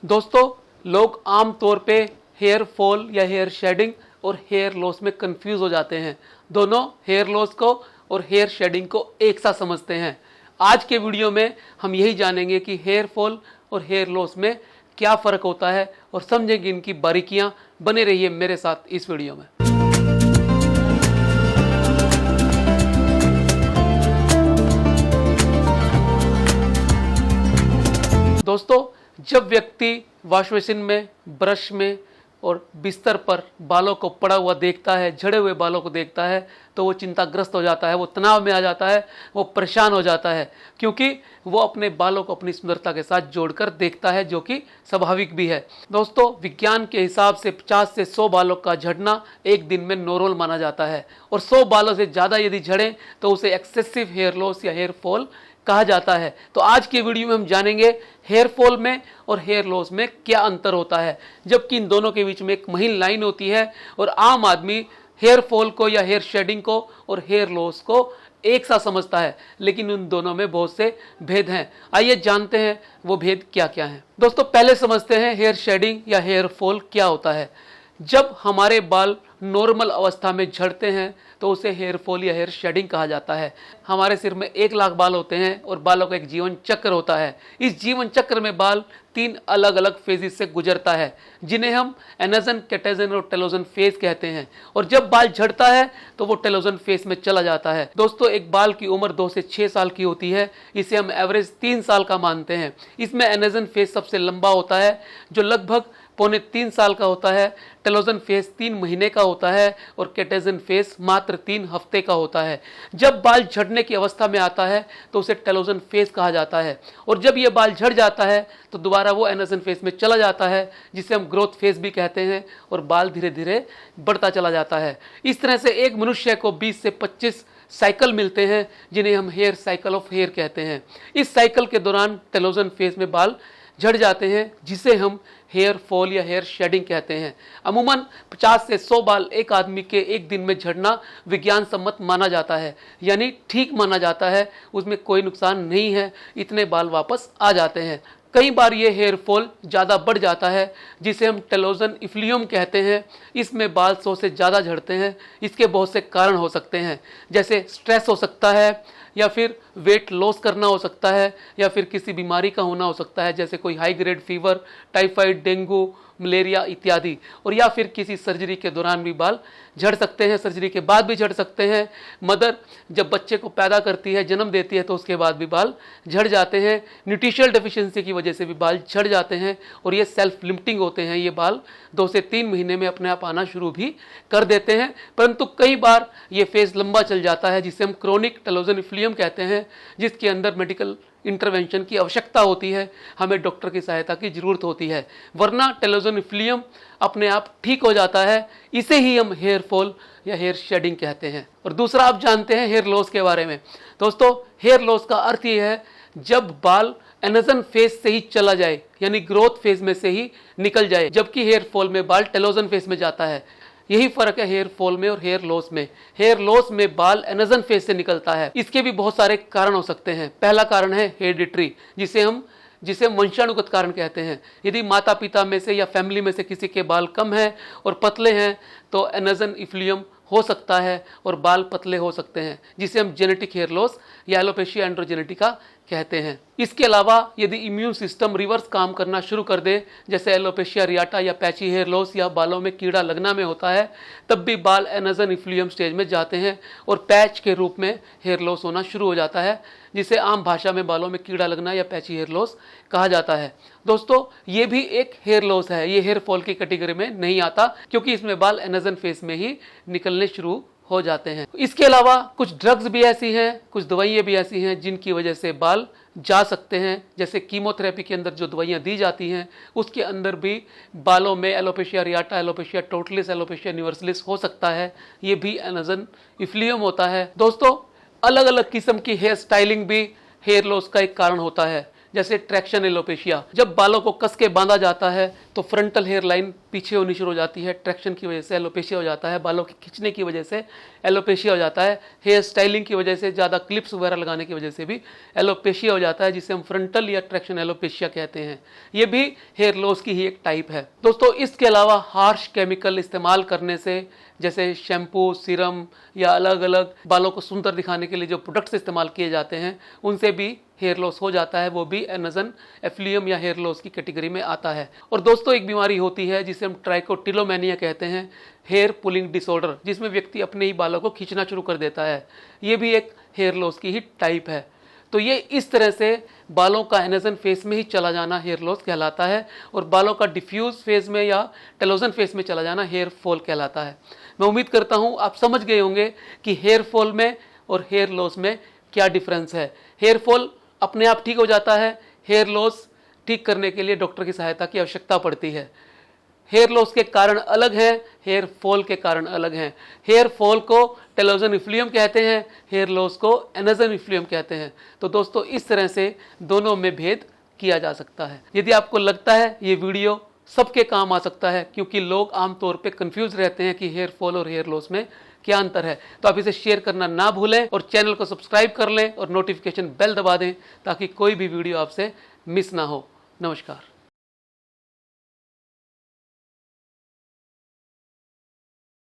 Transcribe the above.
दोस्तों, लोग आम तौर पे हेयर फॉल या हेयर शेडिंग और हेयर लॉस में कंफ्यूज हो जाते हैं। दोनों हेयर लॉस को और हेयर शेडिंग को एक साथ समझते हैं। आज के वीडियो में हम यही जानेंगे कि हेयर फॉल और हेयर लॉस में क्या फ़र्क होता है और समझेंगे इनकी बारीकियां। बने रहिए मेरे साथ इस वीडियो में। दोस्तों, जब व्यक्ति वॉश बेसिन में, ब्रश में और बिस्तर पर बालों को पड़ा हुआ देखता है, झड़े हुए बालों को देखता है, तो वो चिंताग्रस्त हो जाता है, वो तनाव में आ जाता है, वो परेशान हो जाता है, क्योंकि वो अपने बालों को अपनी सुंदरता के साथ जोड़कर देखता है, जो कि स्वाभाविक भी है। दोस्तों, विज्ञान के हिसाब से 50 से 100 बालों का झड़ना एक दिन में नॉर्मल माना जाता है, और 100 बालों से ज़्यादा यदि झड़े तो उसे एक्सेसिव हेयर लॉस या हेयर फॉल कहा जाता है। तो आज के वीडियो में हम जानेंगे हेयर फॉल में और हेयर लॉस में क्या अंतर होता है, जबकि इन दोनों के बीच में एक महीन लाइन होती है और आम आदमी हेयर फॉल को या हेयर शेडिंग को और हेयर लॉस को एक साथ समझता है, लेकिन उन दोनों में बहुत से भेद हैं। आइए जानते हैं वो भेद क्या क्या हैं। दोस्तों, पहले समझते हैं हेयर शेडिंग या हेयर फॉल क्या होता है। जब हमारे बाल नॉर्मल अवस्था में झड़ते हैं तो उसे हेयर फॉल या हेयर शेडिंग कहा जाता है। हमारे सिर में 1 लाख बाल होते हैं और बालों का एक जीवन चक्र होता है। इस जीवन चक्र में बाल 3 अलग अलग फेजेस से गुजरता है, जिन्हें हम एनाजन, कैटाजन और टेलोजन फेज कहते हैं। और जब बाल झड़ता है तो वो टेलोजन फेज में चला जाता है। दोस्तों, एक बाल की उम्र 2 से 6 साल की होती है। इसे हम एवरेज 3 साल का मानते हैं। इसमें एनाजन फेज सबसे लंबा होता है, जो लगभग 2.25 साल का होता है। टेलोजन फेज 3 महीने का होता है और कैटाजन फेज मात्र 3 हफ्ते का होता है। जब बाल झड़ने की अवस्था में आता है तो उसे टेलोजन फेज कहा जाता है, और जब यह बाल झड़ जाता है तो दोबारा वो एनाजन फेज में चला जाता है, जिसे हम ग्रोथ फेज भी कहते हैं, और बाल धीरे धीरे बढ़ता चला जाता है। इस तरह से एक मनुष्य को 20 से 25 साइकिल मिलते हैं, जिन्हें हम हेयर साइकिल ऑफ हेयर कहते हैं। इस साइकिल के दौरान टेलोजन फेज में बाल झड़ जाते हैं, जिसे हम हेयर फॉल या हेयर शेडिंग कहते हैं। अमूमन 50 से 100 बाल एक आदमी के एक दिन में झड़ना विज्ञान सम्मत माना जाता है, यानी ठीक माना जाता है, उसमें कोई नुकसान नहीं है, इतने बाल वापस आ जाते हैं। कई बार ये हेयर फॉल ज़्यादा बढ़ जाता है, जिसे हम टेलोजन इफ्लियम कहते हैं। इसमें बाल 100 से ज़्यादा झड़ते हैं। इसके बहुत से कारण हो सकते हैं, जैसे स्ट्रेस हो सकता है, या फिर वेट लॉस करना हो सकता है, या फिर किसी बीमारी का होना हो सकता है, जैसे कोई high grade fever, typhoid, dengue, malaria इत्यादि, और या फिर किसी सर्जरी के दौरान भी बाल झड़ सकते हैं, सर्जरी के बाद भी झड़ सकते हैं। मदर जब बच्चे को पैदा करती है, जन्म देती है, तो उसके बाद भी बाल झड़ जाते हैं। न्यूट्रिशनल डेफिशिएंसी की वजह से भी बाल झड़ जाते हैं, और ये सेल्फ लिमिटिंग होते हैं। ये बाल 2 से 3 महीने में अपने आप आना शुरू भी कर देते हैं, परंतु कई बार ये फेज लंबा चल जाता है, जिसे हम क्रोनिक टेलोजन इफ्लियम कहते हैं, जिसके अंदर मेडिकल इंटरवेंशन की आवश्यकता होती है, हमें डॉक्टर की सहायता की जरूरत होती है, वरना टेलोजन इफ्लियम अपने आप ठीक हो जाता है। इसे ही हम हेयर फॉल या हेयर शेडिंग कहते हैं। और दूसरा, आप जानते हैं हेयर लॉस के बारे में। दोस्तों, हेयर लॉस का अर्थ ये है जब बाल एनाजन फेज से ही चला जाए, यानी ग्रोथ फेज में से ही निकल जाए, जबकि हेयर फॉल में बाल टेलोजन फेज में जाता है। यही फर्क है हेयर फॉल में और हेयर लॉस में। हेयर लॉस में बाल एनाजन फेज से निकलता है। इसके भी बहुत सारे कारण हो सकते हैं। पहला कारण है हेरिडिटरी, जिसे वंशानुगत कारण कहते हैं। यदि माता पिता में से या फैमिली में से किसी के बाल कम हैं और पतले हैं तो एनाजन इफ्लियम हो सकता है और बाल पतले हो सकते हैं, जिसे हम जेनेटिक हेयर लॉस या एलोपेशिया एंड्रोजेनेटिका कहते हैं। इसके अलावा यदि इम्यून सिस्टम रिवर्स काम करना शुरू कर दे, जैसे एलोपेशिया रियाटा या पैची हेयर लॉस या बालों में कीड़ा लगना में होता है, तब भी बाल एनाजन इफ्लियम स्टेज में जाते हैं और पैच के रूप में हेयर लॉस होना शुरू हो जाता है, जिसे आम भाषा में बालों में कीड़ा लगना या पैची हेयर लॉस कहा जाता है। दोस्तों, ये भी एक हेयर लॉस है, ये हेयर फॉल की कैटेगरी में नहीं आता, क्योंकि इसमें बाल एनाजन फेज में ही निकलने शुरू हो जाते हैं। इसके अलावा कुछ ड्रग्स भी ऐसी हैं, कुछ दवाइयाँ भी ऐसी हैं, जिनकी वजह से बाल जा सकते हैं। जैसे कीमोथेरेपी के अंदर जो दवाइयाँ दी जाती हैं, उसके अंदर भी बालों में alopecia रियाटा, alopecia totalis, alopecia universalis हो सकता है। ये भी एनाजन इफ्लियम होता है। दोस्तों, अलग अलग किस्म की हेयर स्टाइलिंग भी हेयर लॉस का एक कारण होता है। जैसे ट्रैक्शन एलोपेशिया, जब बालों को कस के बांधा जाता है तो फ्रंटल हेयर लाइन पीछे होनी शुरू हो जाती है, ट्रैक्शन की वजह से एलोपेशिया हो जाता है, बालों के खींचने की वजह से एलोपेशिया हो जाता है, हेयर स्टाइलिंग की वजह से, ज़्यादा क्लिप्स वगैरह लगाने की वजह से भी एलोपेशिया हो जाता है, जिसे हम फ्रंटल या ट्रैक्शन एलोपेशिया कहते हैं। ये भी हेयर लॉस की ही एक टाइप है। दोस्तों, इसके अलावा हार्श केमिकल इस्तेमाल करने से, जैसे शैम्पू, सीरम या अलग अलग बालों को सुंदर दिखाने के लिए जो प्रोडक्ट्स इस्तेमाल किए जाते हैं, उनसे भी हेयर लॉस हो जाता है। वो भी एनजन एफ्लियम या हेयर लॉस की कैटेगरी में आता है। और दोस्तों, एक बीमारी होती है जिसे हम ट्राइकोटिलोमेनिया कहते हैं, हेयर पुलिंग डिसऑर्डर, जिसमें व्यक्ति अपने ही बालों को खींचना शुरू कर देता है। ये भी एक हेयर लॉस की ही टाइप है। तो ये इस तरह से बालों का एनजन फेस में ही चला जाना हेयर लॉस कहलाता है, और बालों का डिफ्यूज फेज में या टेलोजन फेस में चला जाना हेयर फॉल कहलाता है। मैं उम्मीद करता हूं आप समझ गए होंगे कि हेयर फॉल में और हेयर लॉस में क्या डिफरेंस है। हेयर फॉल अपने आप ठीक हो जाता है, हेयर लॉस ठीक करने के लिए डॉक्टर की सहायता की आवश्यकता पड़ती है। हेयर लॉस के कारण अलग हैं, हेयर फॉल के कारण अलग हैं। हेयर फॉल को टेलोजन इफ्लियम कहते हैं, हेयर लॉस को एनजन इफ्लियम कहते हैं। तो दोस्तों, इस तरह से दोनों में भेद किया जा सकता है। यदि आपको लगता है ये वीडियो सबके काम आ सकता है, क्योंकि लोग आमतौर पे कंफ्यूज रहते हैं कि हेयर फॉल और हेयर लॉस में क्या अंतर है, तो आप इसे शेयर करना ना भूलें और चैनल को सब्सक्राइब कर लें और नोटिफिकेशन बेल दबा दें ताकि कोई भी वीडियो आपसे मिस ना हो। नमस्कार।